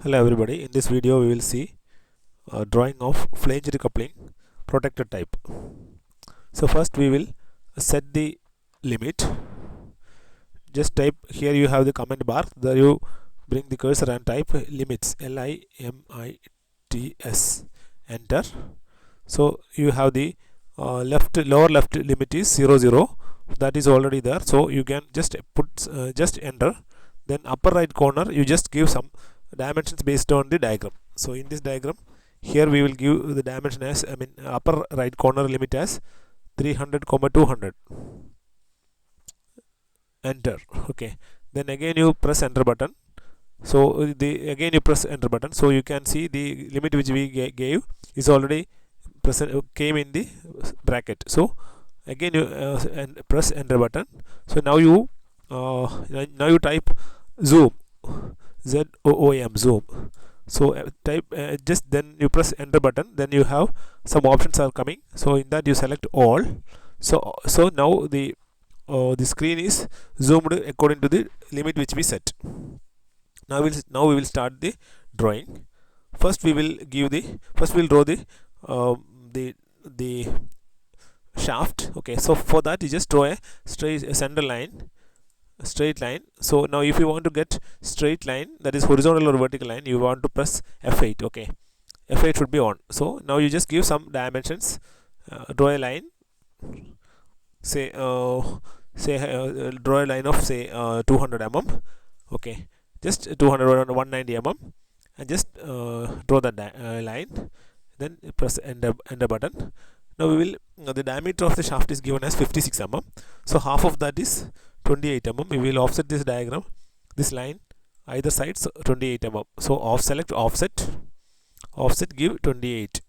Hello everybody, in this video we will see a drawing of flanged coupling protected type. So first we will set the limit. Just type, here you have the comment bar, there you bring the cursor and type limits, LIMITS, enter. So you have the lower left limit is 0 0, that is already there, so you can just put just enter. Then upper right corner you just give some dimensions based on the diagram. So in this diagram here we will give the dimension as upper right corner limit as 300, 200, enter. Okay, then again you press enter button. So again you press enter button, so you can see the limit which we gave is already came in the bracket. So again you press enter button. So now you type zoom, ZOOM, zoom. So type just then you press enter button, then you have some options are coming, so in that you select all. So now the screen is zoomed according to the limit which we set. Now we will start the drawing. First we will draw the shaft. Okay, so for that you just draw a straight line. So now if you want to get straight line, that is horizontal or vertical line, you want to press F8. Okay, F8 should be on. So now you just give some dimensions, draw a line, say draw a line of say 200 mm. Okay, just 200 or 190 mm, and just draw that line, then press enter button. Now we will the diameter of the shaft is given as 56 mm, so half of that is 28 mm. We will offset this this line either sides 28 mm. So select offset, give 28.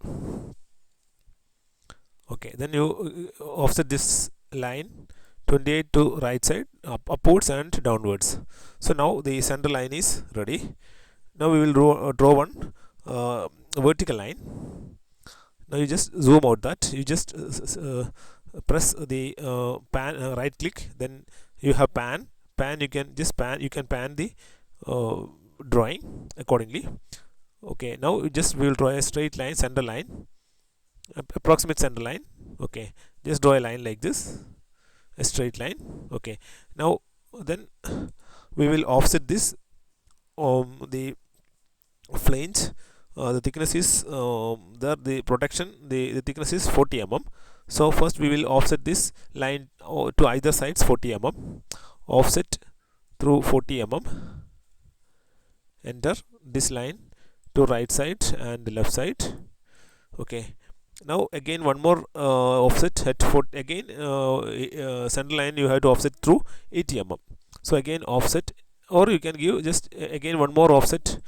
Okay, then you offset this line 28 to right side, upwards and downwards. So now the center line is ready. Now we will draw one vertical line. Now you just zoom out that, you just press the pan, right click, then you have pan. You can pan the drawing accordingly. Okay, now we will draw a straight line, center line, approximate center line. Okay, just draw a line like this, a straight line. Okay, now then we will offset this the flange. The thickness is the protection, the thickness is 40 mm. So first we will offset this line to either sides 40 mm, offset through 40 mm, enter this line to right side and left side. Okay, now again one more offset at again center line you have to offset through 80 mm. So again offset, or you can give just again one more offset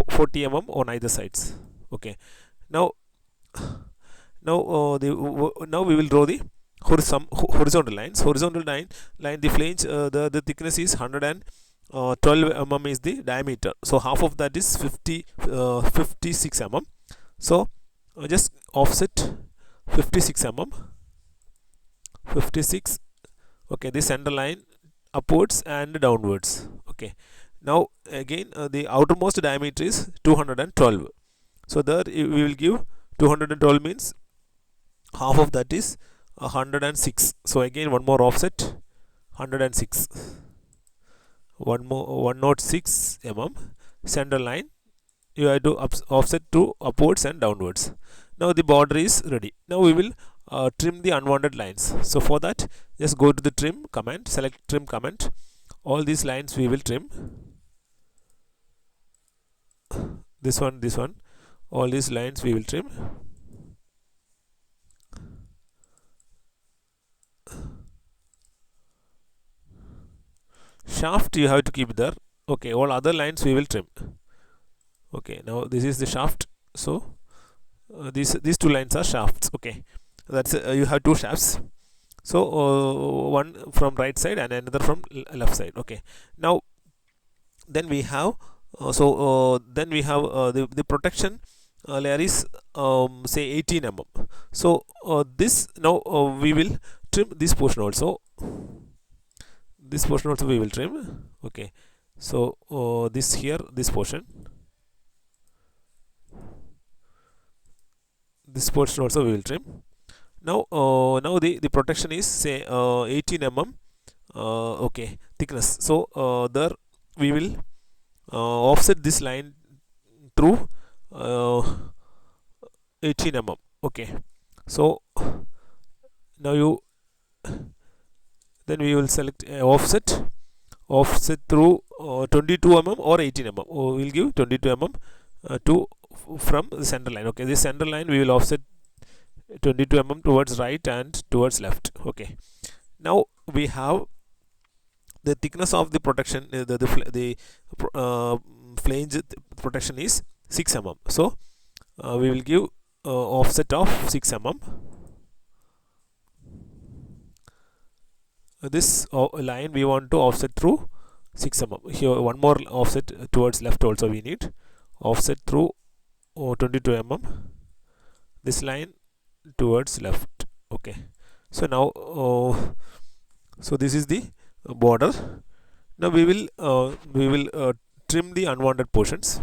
40 mm on either sides. Okay, now now we will draw the horizontal lines. Horizontal line the flange, the thickness is 112 mm is the diameter, so half of that is 56 mm. So just offset 56 mm, 56. Okay, the center line upwards and downwards. Okay, now again the outermost diameter is 212. So there we will give 212 means half of that is 106. So again one more offset 106, 106 mm. Center line you have to offset to upwards and downwards. Now the border is ready. Now we will trim the unwanted lines. So for that just go to the trim command, select trim command. All these lines we will trim. This one, all these lines we will trim. Shaft you have to keep there. Okay, all other lines we will trim. Okay, now this is the shaft. So these two lines are shafts. Okay, that's you have two shafts. So one from right side and another from left side. Okay, now then we have the protection layer is say 18 mm. So this now we will trim this portion also. This portion also we will trim. Okay, so this here, this portion, this portion also we will trim. Now now the protection is say 18 mm okay, thickness. So there we will offset this line through uh, 18 mm. Okay, so now you then we will select offset through 22 mm or 18 mm. We will give 22 mm to from the center line. Okay, this center line we will offset 22 mm towards right and towards left. Okay, now we have the thickness of the protection, the flange protection is 6 mm. So we will give offset of 6 mm. This line we want to offset through 6 mm. Here one more offset towards left also we need, offset through 22 mm, this line towards left. Okay, so now so this is the border. Now we will trim the unwanted portions.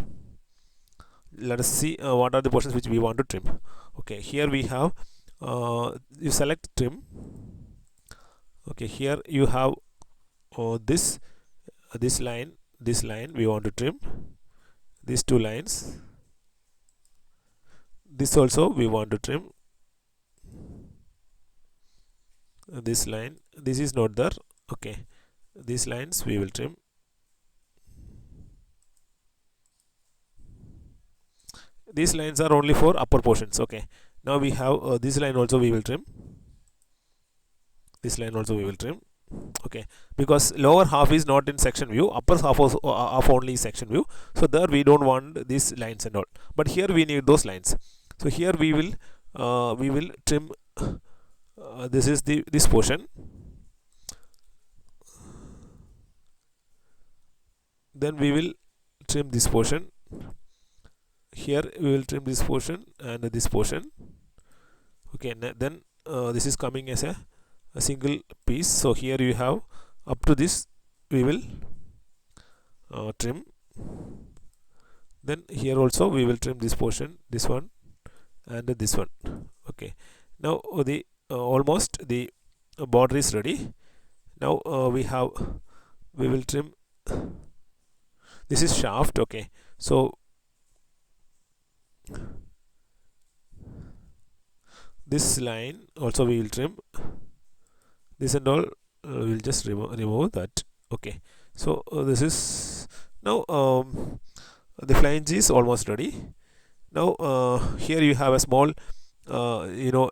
Let us see what are the portions which we want to trim. Okay, here we have you select trim. Okay, here you have this line we want to trim, these two lines, this also we want to trim, this line, this is not there. Okay, these lines we will trim. These lines are only for upper portions. Okay, now we have this line also we will trim, this line also we will trim. Okay, because lower half is not in section view, upper half only is section view, so there we don't want these lines and all, but here we need those lines. So here we will trim this is this portion, then we will trim this portion. Here we will trim this portion and this portion. Okay, then this is coming as a single piece. So here you have up to this we will trim. Then here also we will trim this portion, this one and this one. Okay, now the almost the border is ready. Now we will trim. This is shaft. Okay, so this line also we will trim, this and all we'll just remove that. Okay, so this is now the flange is almost ready. Now here you have a small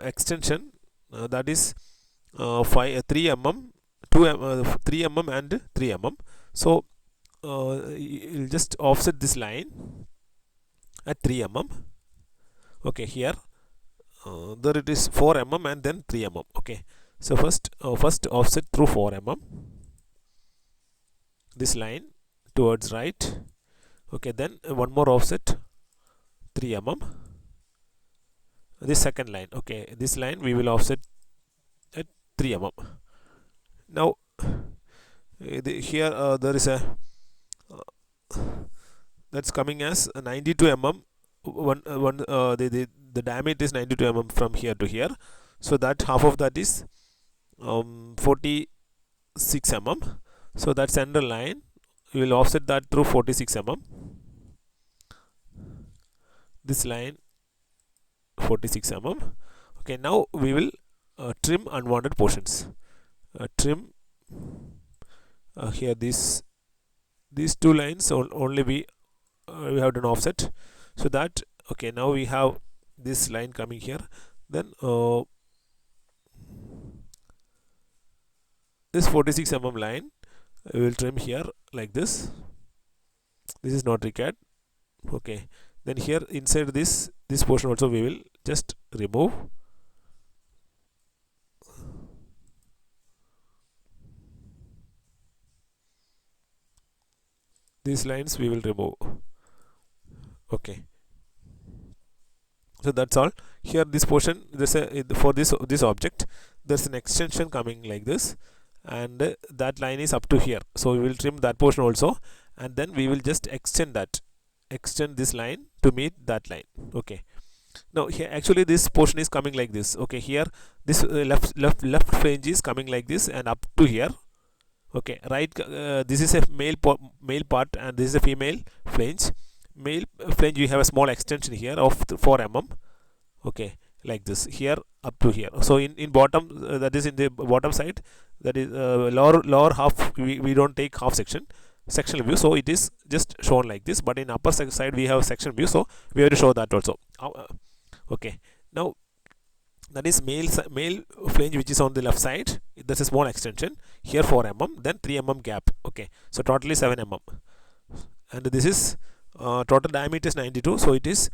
extension that is 3 mm, 3 mm and 3 mm. So you'll just offset this line at 3 mm. Okay, here there it is 4 mm and then 3 mm. Okay, so first offset through 4 mm, this line towards right. Okay, then one more offset 3 mm, this second line. Okay, this line we will offset at 3 mm. Now here there is a that's coming as 92 mm. The diameter is 92 mm from here to here, so that half of that is 46 mm. So that center line we will offset that through 46 mm, this line 46 mm. Okay, now we will trim unwanted portions. Trim here these two lines only we have done offset, so that okay, now we have this line coming here. Then this 46 mm line we will trim here like this. This is not required. Okay, then here inside this portion also we will just remove. These lines we will remove. Okay, so that's all. Here this portion, there's a for this object there's an extension coming like this, and that line is up to here, so we will trim that portion also, and then we will just extend this line to meet that line. Okay, Now here actually this portion is coming like this. Okay, here this left flange is coming like this and up to here. Okay, right, this is a male part and this is a female flange. Male flange, you have a small extension here of 4 mm. Okay, like this here up to here. So in bottom, that is in the bottom side, that is lower half, we don't take half sectional view, so it is just shown like this. But in upper side we have section view, so we have to show that also. Okay, now that is male flange, which is on the left side. That's a small extension here, 4 mm, then 3 mm gap. Okay, so totally 7 mm, and this is total diameter is 92, so it is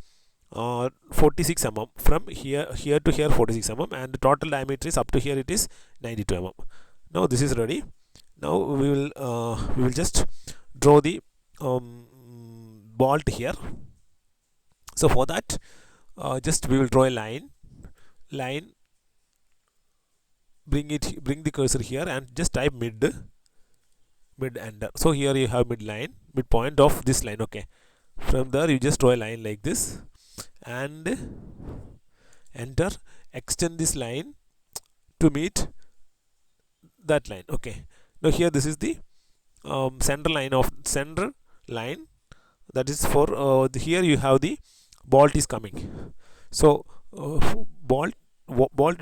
46 mm from here to here, 46 mm, and the total diameter is up to here, it is 92 mm. Now this is ready. Now we will just draw the bolt here. So for that, just we will draw a line, bring the cursor here and just type mid enter. So here you have midpoint of this line. Okay, from there you just draw a line like this and enter, extend this line to meet that line. Okay, now here this is the center line, that is for here you have the bolt is coming. So bolt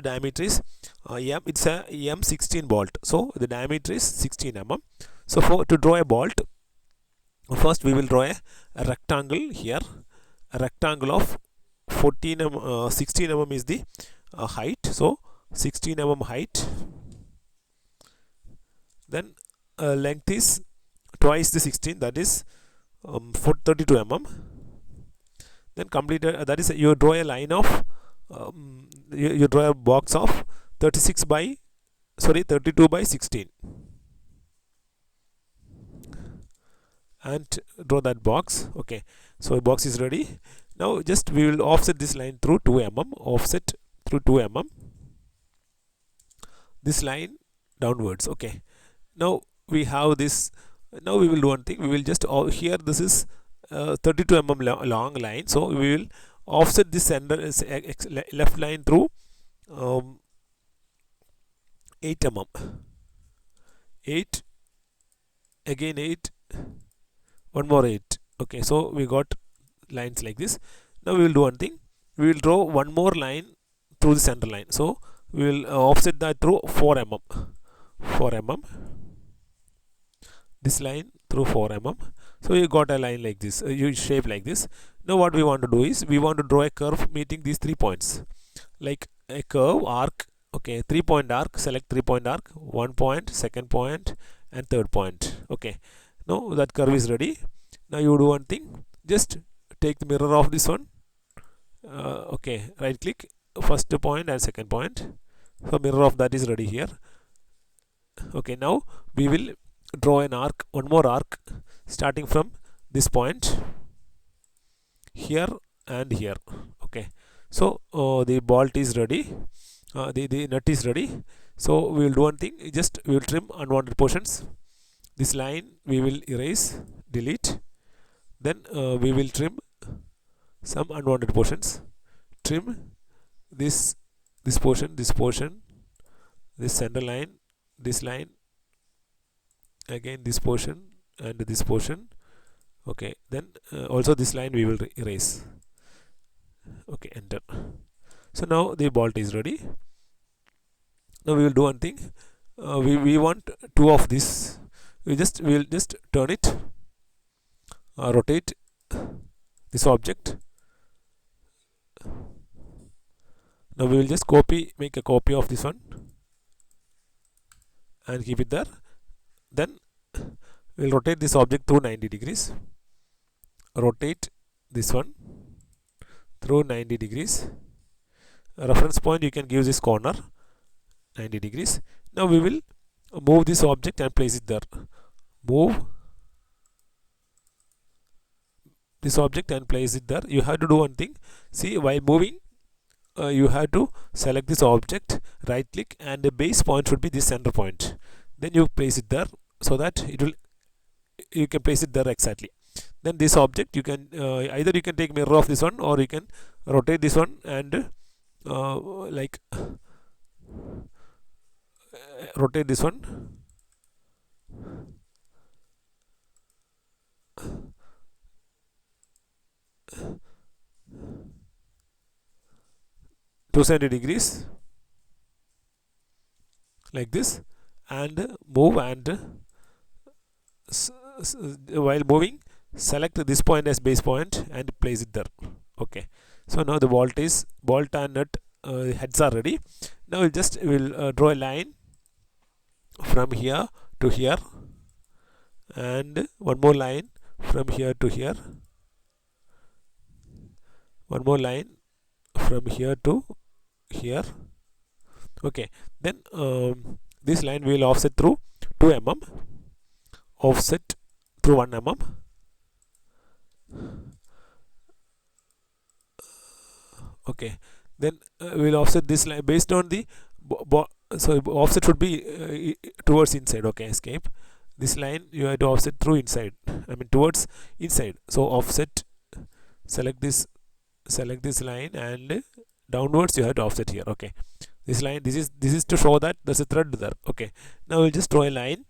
diameter is it's a M16 bolt, so the diameter is 16 mm. So to draw a bolt, first we will draw a rectangle here, a rectangle of 16 mm is the height, so 16 mm height, then length is twice the 16, that is 32 mm. Then completed, that is you draw a line of you draw a box of 32 by 16 and draw that box. Okay, so a box is ready. Now just we will offset this line through 2 mm, offset through 2 mm, this line downwards. Okay, now we have this. Now we will do one thing, we will just here this is 32 mm long line, so we will offset this center left line through 8 mm, 8, again 8, one more 8. Okay, so we got lines like this. Now we will do one thing, we will draw one more line through the center line, so we will offset that through 4 mm, this line through 4 mm. So you got a line like this, you shape like this. Now what we want to do is we want to draw a curve meeting these 3 points, like a curve arc. Okay, 3-point arc, select 3-point arc, 1 point, 2nd point and 3rd point. Okay, now that curve is ready. Now you do one thing, just take the mirror of this one. Okay, right click, first point and 2nd point, so mirror of that is ready here. Okay, now we will draw an arc, one more arc, starting from this point here and here. Okay, so the bolt is ready, the nut is ready. So we will do one thing, just we will trim unwanted portions. This line we will erase, delete, then we will trim some unwanted portions, trim this portion, this center line, this line, again this portion and this portion. Okay, then also this line we will erase. Okay, enter. So now the bolt is ready. Now we will do one thing, we want 2 of this, we will just turn it, rotate this object. Now we will just make a copy of this one and keep it there. Then we will rotate this object through 90 degrees, rotate this one through 90 degrees. A reference point you can give this corner 90 degrees. Now we will move this object and place it there. Move this object and place it there. You have to do one thing, see, while moving you have to select this object, right click, and the base point should be this center point. Then you place it there, so that you can place it there exactly. Then this object you can either you can take mirror of this one, or you can rotate this one and like rotate this one, 270 degrees like this, and move, and while moving select this point as base point and place it there. Okay, so now the bolt and nut heads are ready. Now we'll draw a line from here to here, and one more line from here to here, one more line from here to here. Okay, then this line we will offset through 2 mm, offset through 1 mm. Okay, then we will offset this line based on the so offset should be towards inside. Okay, escape. This line you have to offset through inside, I mean towards inside. So offset, select this line, and downwards you have to offset here. Okay, this line, this is to show that there's a thread there. Okay, now we'll just draw a line.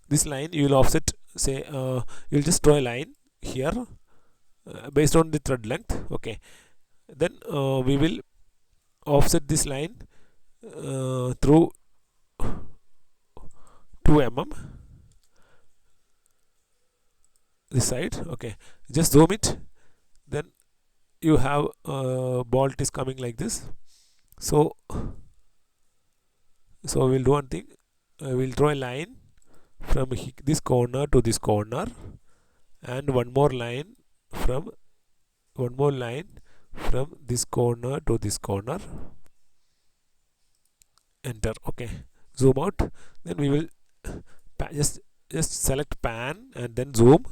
This line you will offset, say you'll just draw a line here based on the thread length. Okay, then we will offset this line through 2 mm this side. Okay, just zoom it, then you have bolt is coming like this. So we'll do one thing, we'll draw a line from this corner to this corner, and one more line from this corner to this corner. Enter. Okay, zoom out, then we will just select pan and then zoom,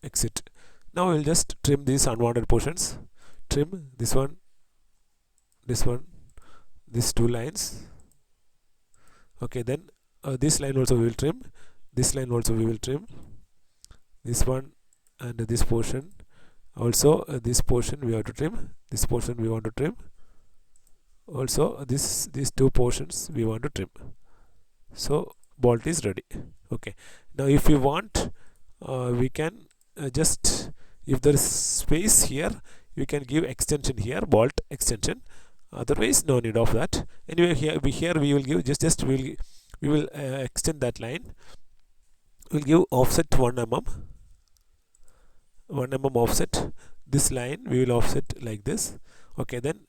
exit. Now we'll just trim these unwanted portions, trim this one, these 2 lines. Okay, then this line also we will trim, this line also we will trim, this one and this portion also, this portion we have to trim, this portion we want to trim also, these 2 portions we want to trim. So bolt is ready. Okay, now if you want, we can just, if there is space here, you can give extension here, bolt extension. Otherwise no need of that. Anyway, here we will give we will extend that line. We'll give offset 1 mm, 1 mm offset. This line we will offset like this. Okay, then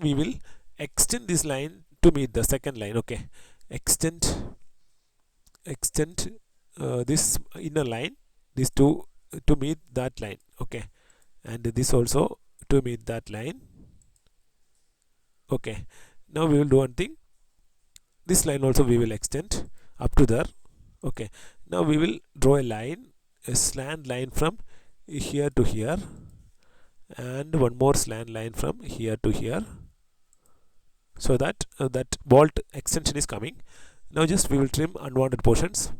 we will extend this line to meet the second line. Okay, extend this inner line, these 2 to meet that line. Okay, and this also to meet that line. Okay, now we will do one thing, this line also we will extend up to there. Okay, now we will draw a line, a slant line from here to here, and one more slant line from here to here, so that that bolt extension is coming. Now just we will trim unwanted portions,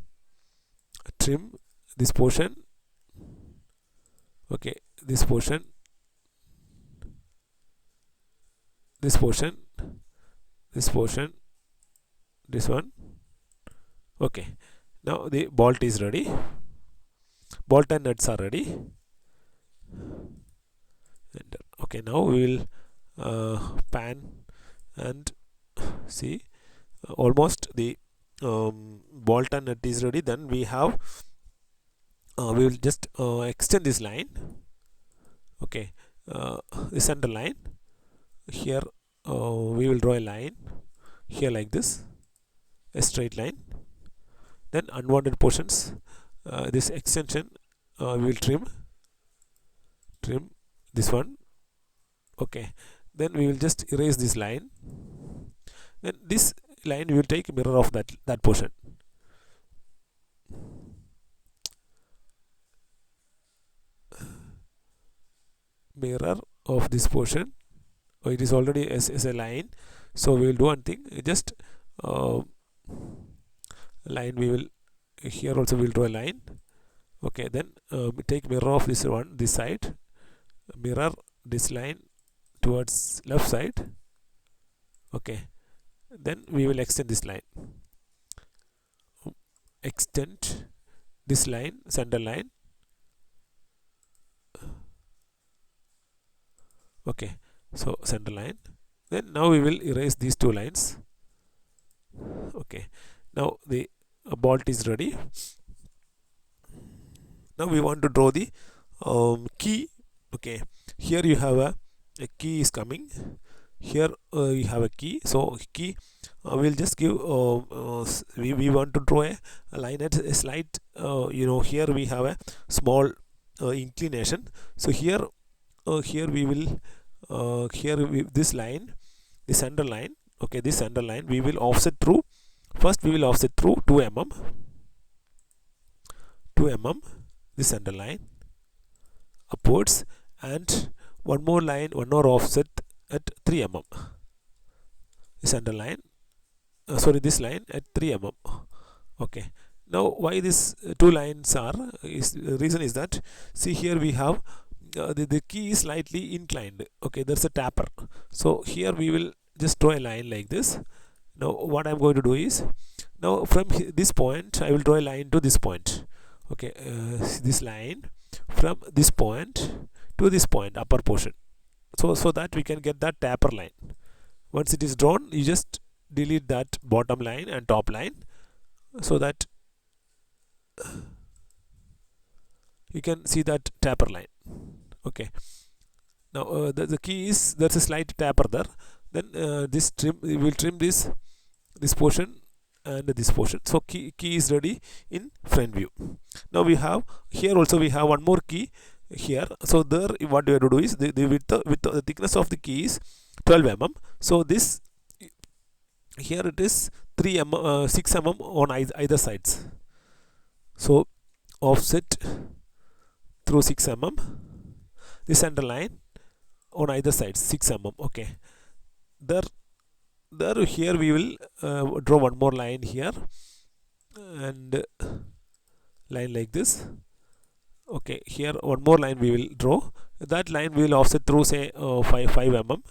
trim this portion. Okay, this portion, this portion, this portion, this one. Okay, now the bolt is ready, bolt and nuts are ready. Okay, now we will pan and see, almost the bolt and nut is ready. Then we have we will just extend this line. Okay, the center line here, we will draw a line here like this, a straight line. Then unwanted portions, this extension we will trim this one. Okay, then we will just erase this line, then this line we will take mirror of that portion. Mirror of this portion. It is already as a line, so we will do one thing, just line we will, here also we will draw a line. Okay, then take mirror of this one, this side, mirror this line towards left side. Okay, then we will extend this line, extend this line, center line. Okay, so center line. Then now we will erase these two lines. Okay, now the bolt is ready. Now we want to draw the key. Okay, here you have a key is coming. Here you have a key. So key we'll just give we want to draw a line at a slight here we have a small inclination. So here we will this line, the center line. Okay, this center line we will offset through. First we will offset through 2 mm, 2 mm, the center line upwards, and one more line, one more offset at 3 mm, the center line, this line at 3 mm. Okay, now why these two lines are, the reason is that, see here we have the key is slightly inclined. Okay, there's a tapper. So here we will just draw a line like this. Now what I'm going to do is, now from this point I will draw a line to this point. Okay, this line from this point to this point, upper portion, so that we can get that tapper line. Once it is drawn, you just delete that bottom line and top line, so that you can see that tapper line. Okay, now the key is, there's a slight tapper there. Then this trim, we will trim this portion and this portion. So key is ready in front view. Now we have here also we have one more key here. So there what we have to do is, the width the thickness of the key is 12 mm. So this here it is 3 mm 6 mm on either sides. So offset through 6 mm, the center line on either side 6 mm. Okay, there here we will draw one more line here, and line like this. Okay, here one more line we will draw. That line we will offset through, say 5 mm.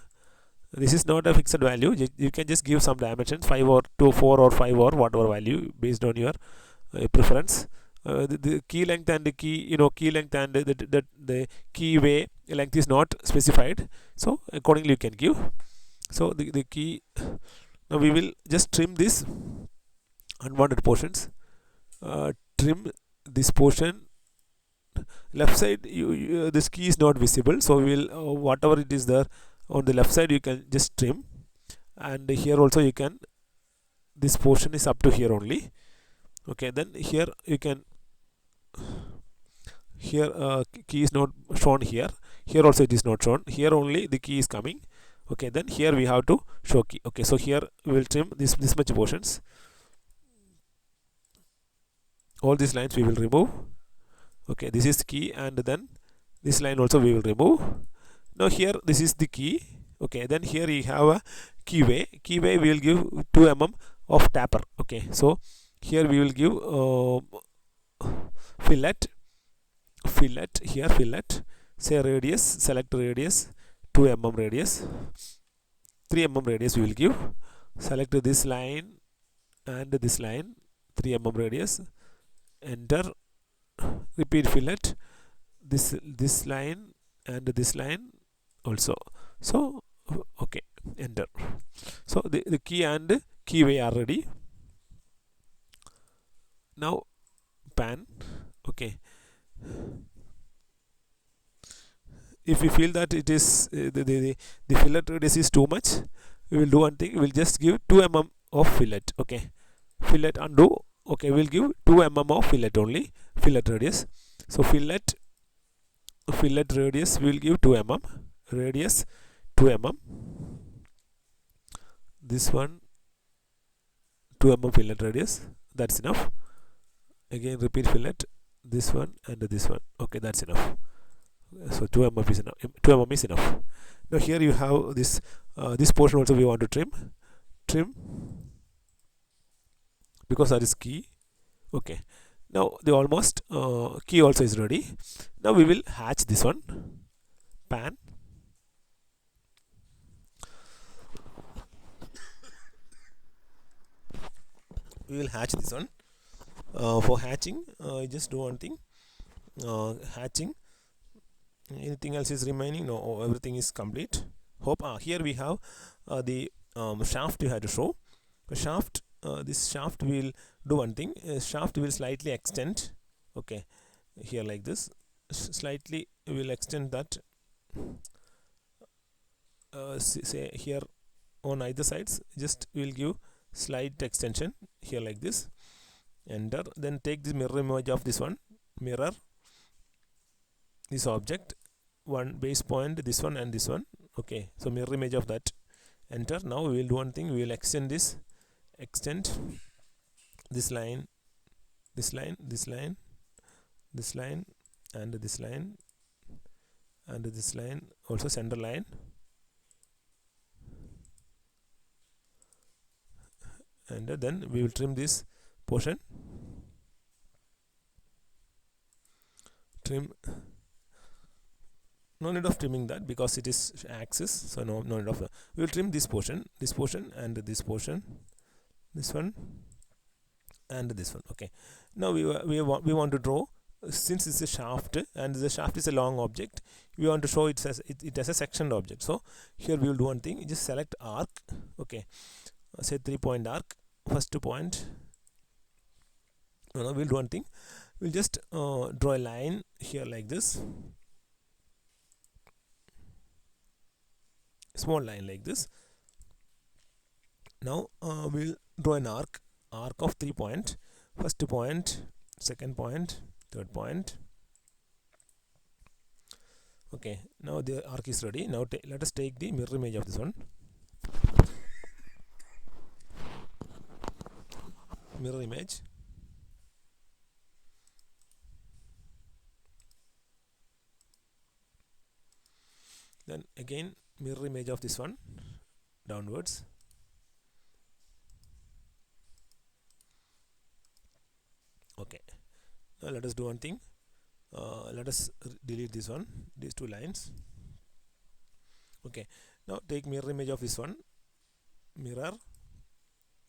This is not a fixed value. You can just give some dimensions, 5 or 2, 4 or 5 or whatever value based on your preference. The key length and the key key length and the key way length is not specified, so accordingly you can give. So the key, now we will just trim this unwanted portions, trim this portion. Left side this key is not visible, so we will whatever it is there on the left side you can just trim, and here also you can, this portion is up to here only. Okay, then here you can, here key is not shown here, here also it is not shown, here only the key is coming. Okay, then here we have to show key. Okay, so here we will trim this much portions. All these lines we will remove. Okay, this is key, and then this line also we will remove. Now here this is the key. Okay, then here we have a keyway. Keyway we will give 2 mm of tapper. Okay, so here we will give fillet here, fillet, say radius, select radius 2 mm radius, 3 mm radius we will give. Select this line and this line, 3 mm radius, enter, repeat fillet this line and this line also. So okay, enter. So the key and keyway are ready. Now pan. Okay, if we feel that it is the fillet radius is too much, we will do one thing, we will just give 2 mm of fillet. Okay, fillet undo. Okay, we will give 2 mm of fillet only, fillet radius. So fillet radius we will give 2 mm, radius 2 mm, this one 2 mm fillet radius, that's enough. Again repeat fillet, this one and this one. Okay, that's enough. So 2 mm is enough. 2 mm is enough. Now here you have this this portion also we want to trim because that is key. Okay, now the almost key also is ready. Now we will hatch this one, pan. We will hatch this one. For hatching, just do one thing. Hatching. Anything else is remaining? No, everything is complete. Hope here we have the shaft you had to show. The shaft. This shaft will do one thing. Shaft will slightly extend. Okay, here like this. Slightly will extend that. Say here on either sides. Just will give slight extension here like this. Enter. Then take this mirror image of this one. Mirror this object, one base point, this one and this one. Okay, so mirror image of that. Enter. Now we will do one thing. We will extend this. Extend this line, this line, this line, this line, and this line, and this line. Also center line. And then we will trim this portion. Trim. No need of trimming that because it is axis, so no need of. We will trim this portion, and this portion, this one, and this one. Okay. Now we want to draw. Since it's a shaft and the shaft is a long object, we want to show it as a sectioned object. So here we will do one thing. Just select arc. Okay. Say 3-point arc. First point. No, we'll do one thing. We'll just draw a line here like this. Small line like this. Now we'll draw an arc of 3 points. First point, second point, third point. Okay, now the arc is ready. Now let us take the mirror image of this one. Mirror image. Then again mirror image of this one downwards. Okay, now let us do one thing. Let us delete this one, these two lines. Okay, now take mirror image of this one. Mirror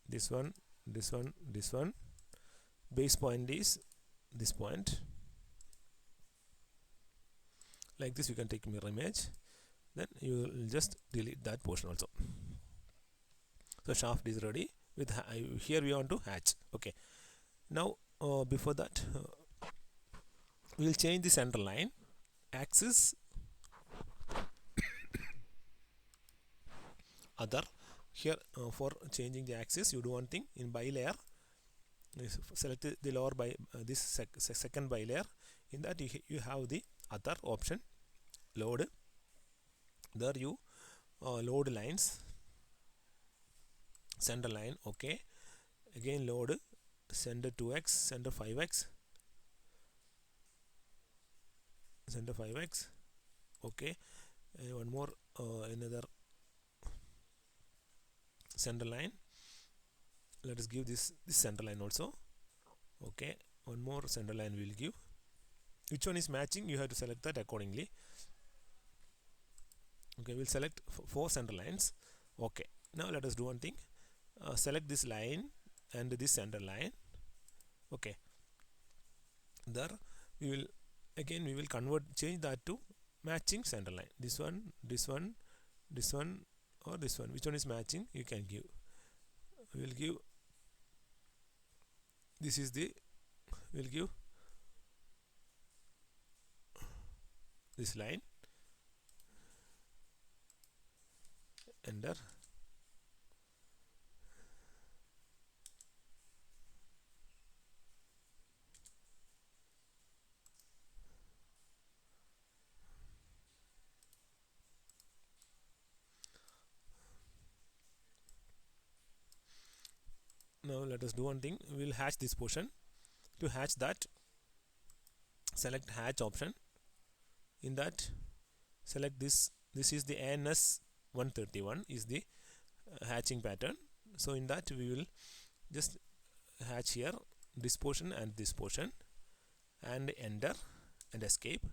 this one, this one, this one. Base point is this point. Like this you can take mirror image. Then you will just delete that portion also. So shaft is ready. With here we want to hatch. Okay, now before that we will change the center line. Axis other. Here for changing the axis you do one thing. In bilayer select the lower by this second bilayer. In that you have the other option, load. There you load lines, center line. Okay, again load center 2x, center 5x, center 5x. Okay, and one more another center line. Let us give this center line also. Okay, one more center line we will give. Which one is matching, you have to select that accordingly. Okay, we'll select 4 center lines. Okay, now let us do one thing. Select this line and this center line. Okay, there we will change that to matching center line. This one, this one, this one, or this one. Which one is matching, you can give. We will give. This is the. We'll give this line. Enter. Now let us do one thing. We will hatch this portion. To hatch that, select hatch option. In that, select this. This is the ANS 131 is the hatching pattern. So in that we will just hatch here this portion and this portion, and enter and escape.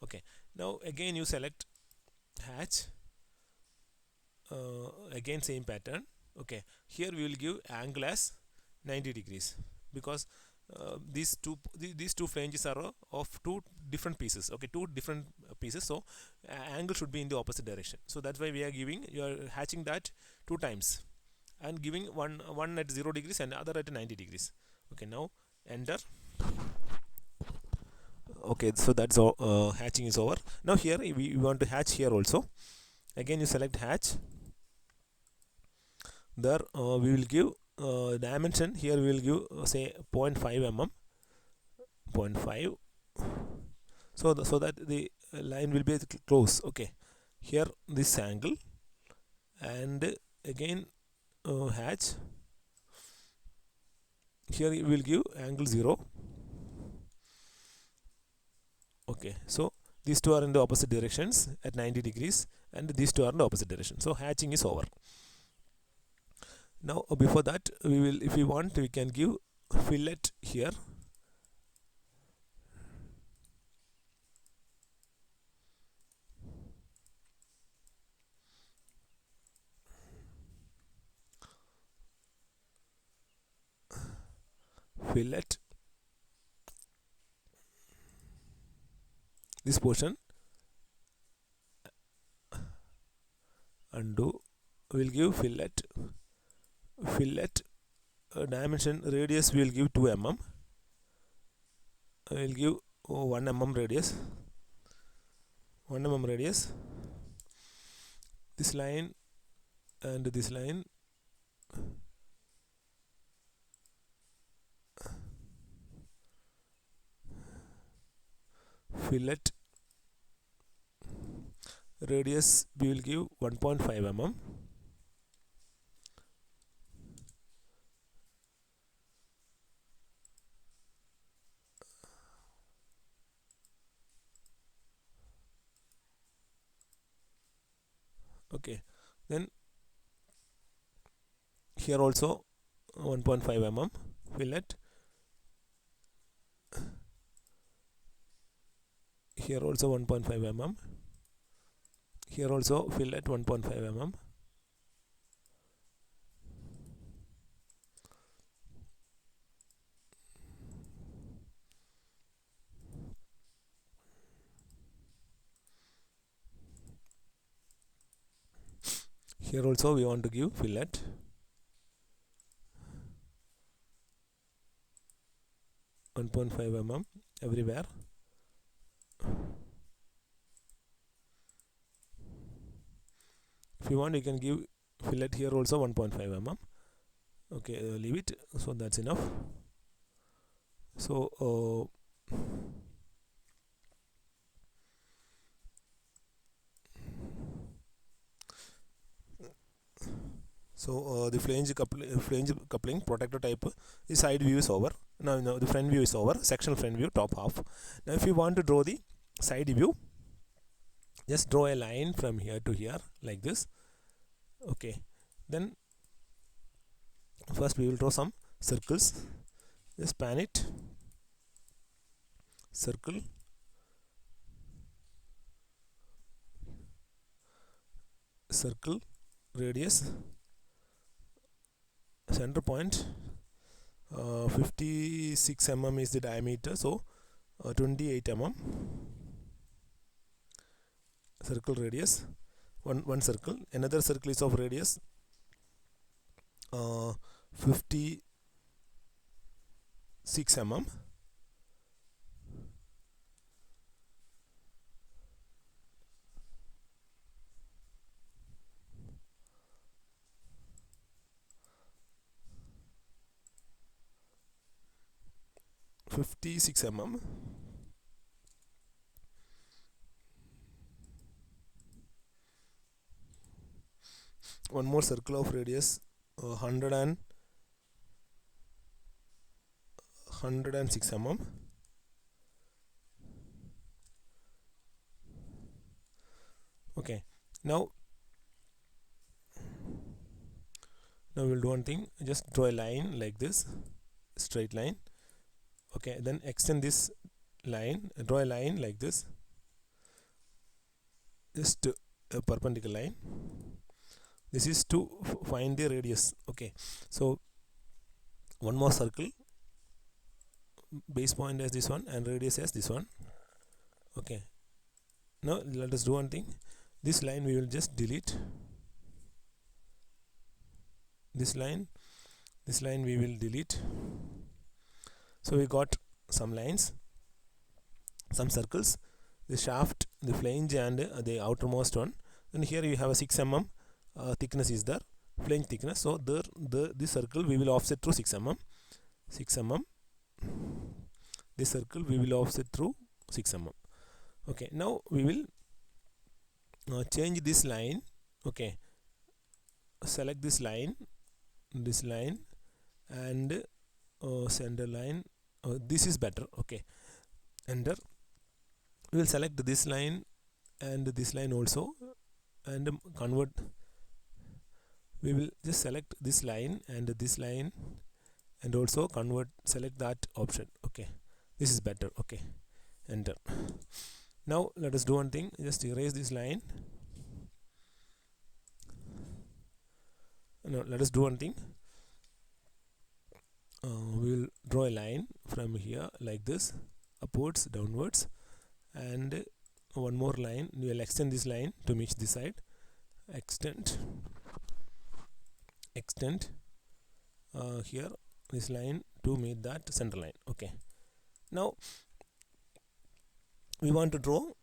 Okay, now again you select hatch, again same pattern. Okay, here we will give angle as 90 degrees, because these two flanges are of two different pieces. Okay, two different pieces, so angle should be in the opposite direction. So that's why we are giving, you are hatching that two times and giving one at 0 degrees and other at 90 degrees. Okay, now enter. Okay, so that's all. Hatching is over. Now here we want to hatch here also. Again you select hatch. There we will give dimension. Here we will give say 0.5 mm, 0.5, so that the line will be close. Okay, here this angle, and again hatch. Here we will give angle 0. Okay, so these two are in the opposite directions at 90 degrees, and these two are in the opposite direction. So hatching is over. Now before that, we will, if we want, we can give fillet here. Fillet this portion, undo, we will give fillet dimension, radius we will give 2 mm. I will give 1 mm radius, 1 mm radius. This line and this line, fillet radius we will give 1.5 mm. Okay, then here also 1.5 mm fillet, here also 1.5 mm, here also fillet 1.5 mm. Here also we want to give fillet, $1.5 mm everywhere. If you want, you can give fillet here also 1.5 mm. Okay, leave it. So that's enough. So the flange coupling protector type, the side view is over. Now the front view is over, sectional front view, top half. Now if you want to draw the side view, just draw a line from here to here like this. Okay, then first we will draw some circles. Just span it, circle, circle, radius, center point, 56 mm is the diameter, so 28 mm. Circle radius, one circle. Another circle is of radius 56 mm. One more circle of radius 106 mm. Okay, now we'll do one thing. Just draw a line like this, straight line. Okay, then extend this line, draw a line like this. Just a perpendicular line. This is to find the radius. Okay, so one more circle, base point as this one and radius as this one. Okay, now let us do one thing. This line we will just delete. This line we will delete. So we got some lines, some circles, the shaft, the flange, and the outermost one. And here you have a 6 mm thickness is there, flange thickness. So this circle we will offset through 6 mm. 6 mm. This circle we will offset through 6 mm. Okay, now we will change this line. Okay, select this line, and center line. This is better. Okay, enter. We will select this line and this line also, and convert. We will just select this line, and also convert, select that option. Okay, this is better. Okay, enter. Now let us do one thing, just erase this line. No, let us do one thing. We will draw a line from here like this, upwards, downwards, and one more line. We will extend this line to match this side. Extend here this line to meet that center line. Okay, now we want to draw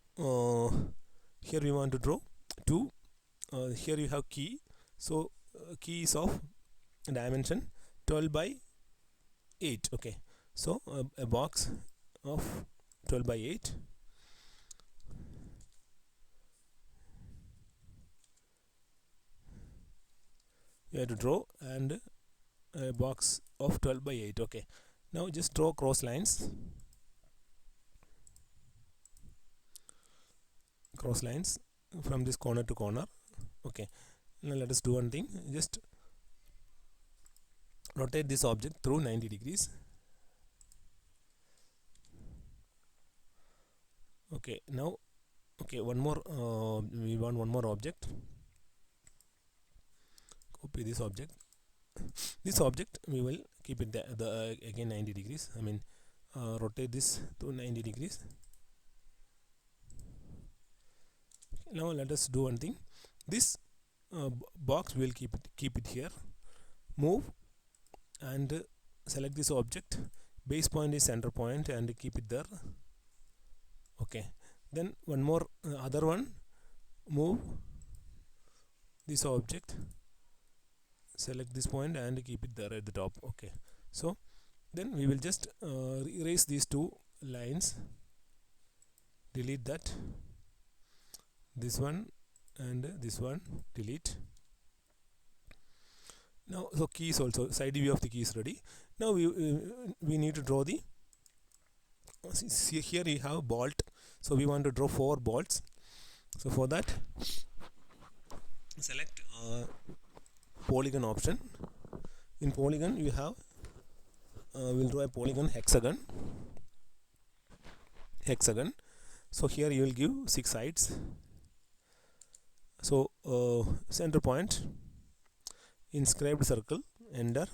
here we want to draw two. Here you have key, so key is of dimension 12 by 8. Okay, so a box of 12 by 8. You have to draw, and a box of 12 by 8. Okay, now just draw cross lines. From this corner to corner. Okay, now let us do one thing, just rotate this object through 90 degrees. Okay, now one more we want one more object. Copy this object. This object we will keep it again 90 degrees. I mean rotate this to 90 degrees. Now let us do one thing. This box we will keep it here. Move and select this object. Base point is center point, and keep it there. Okay, then one more other one. Move this object, select this point, and keep it there at the top. Okay, so then we will just erase these two lines, delete that, this one and this one, delete. Now so keys also, side view of the key is ready. Now we need to draw the see here we have bolt, so we want to draw 4 bolts. So for that, select polygon option. In polygon you have we'll draw a polygon hexagon. So here you will give 6 sides. So center point, inscribed circle, enter.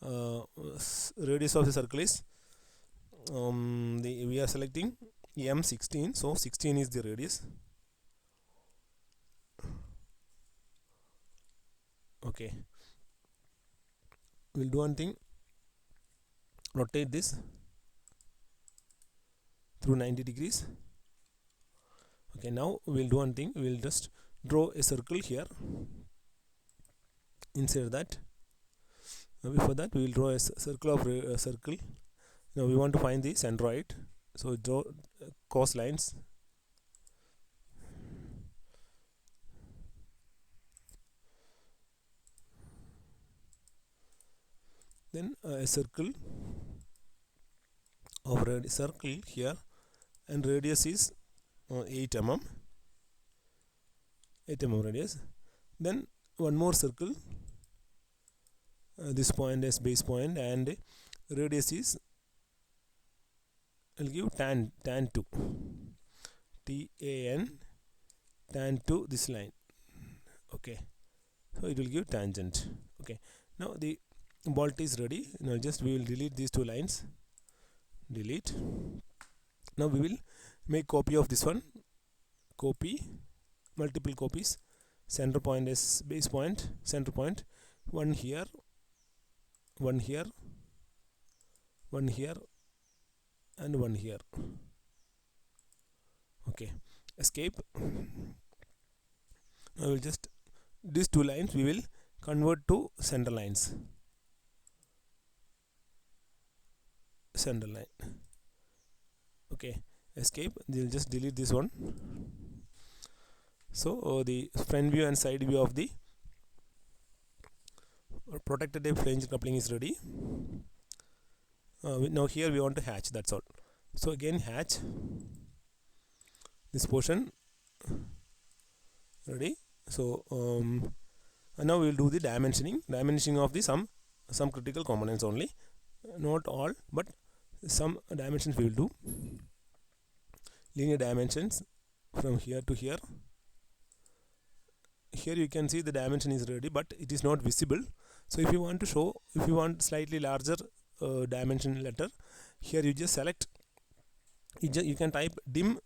Radius of the circle is we are selecting M16, so 16 is the radius. Okay, we'll do one thing, rotate this through 90 degrees. Okay, now we'll do one thing, we'll just draw a circle here. Inside that, before that we will draw a circle of circle. Now we want to find the centroid, so draw cross lines. Then a circle of circle here, and radius is 8 mm. 8 mm radius. Then one more circle. This point is base point, and radius is, I'll give tan 2, TAN tan to this line. Okay, so it will give tangent. Okay, now the bolt is ready. Now just we will delete these two lines. Delete. Now we will make copy of this one. Copy, multiple copies. Center point is base point, center point. One here, one here, one here, and one here. Okay, escape. I will just, these two lines we will convert to center lines. Center line. Okay, escape. We'll just delete this one. So the front view and side view of the protected type flange coupling is ready. Now here we want to hatch, that's all. So again hatch this portion, ready. So and now we will do the dimensioning of the some critical components only, not all but some dimensions we will do. Linear dimensions from here to here. Here you can see the dimension is ready, but it is not visible. So if you want to show, if you want slightly larger dimension letter, here you just select, you can type dim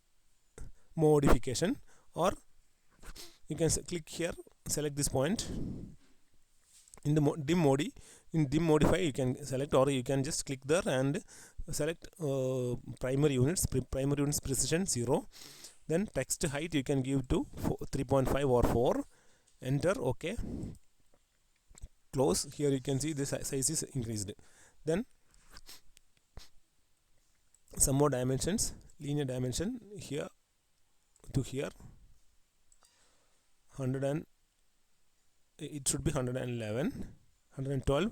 modification, or you can click here, select this point in the dim modi. In dim modify you can select, or you can just click there and select primary units precision 0. Then text height you can give to 3.5 or 4. Enter. OK, close. Here you can see this size is increased. Then some more dimensions, linear dimension here to here, 100 and it should be 111, 112,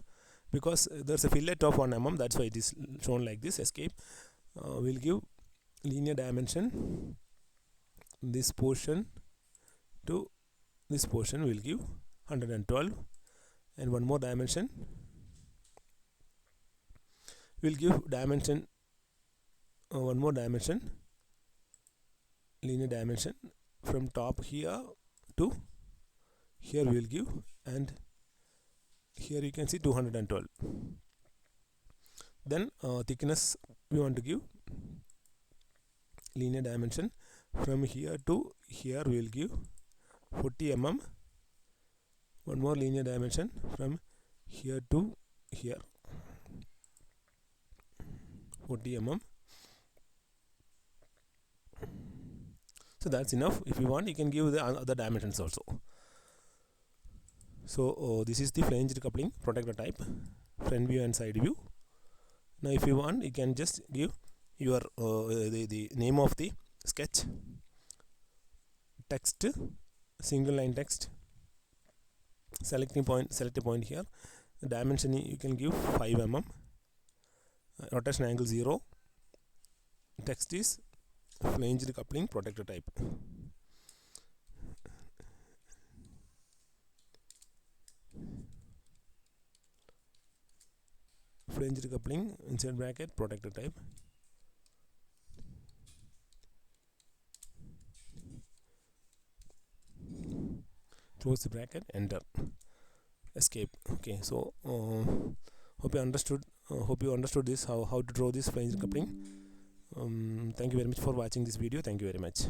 because there's a fillet of 1 mm, that's why it is shown like this. Escape. We'll give linear dimension, this portion to this portion will give 112, and one more dimension will give dimension, one more dimension, linear dimension from top here to here we will give, and here you can see 212. Then thickness we want to give linear dimension from here to here we will give 40 mm. One more linear dimension from here to here, 40 mm. So that's enough. If you want, you can give the other dimensions also. So this is the flanged coupling protector type, front view and side view. Now if you want, you can just give your the name of the sketch, text, single line text, select a point here. The dimension you can give 5 mm, rotation angle 0. Text is flanged coupling protector type. Flanged coupling inside bracket protector type. Close the bracket, enter, escape. Okay, so hope you understood this, how to draw this flanged coupling. Thank you very much for watching this video. Thank you very much.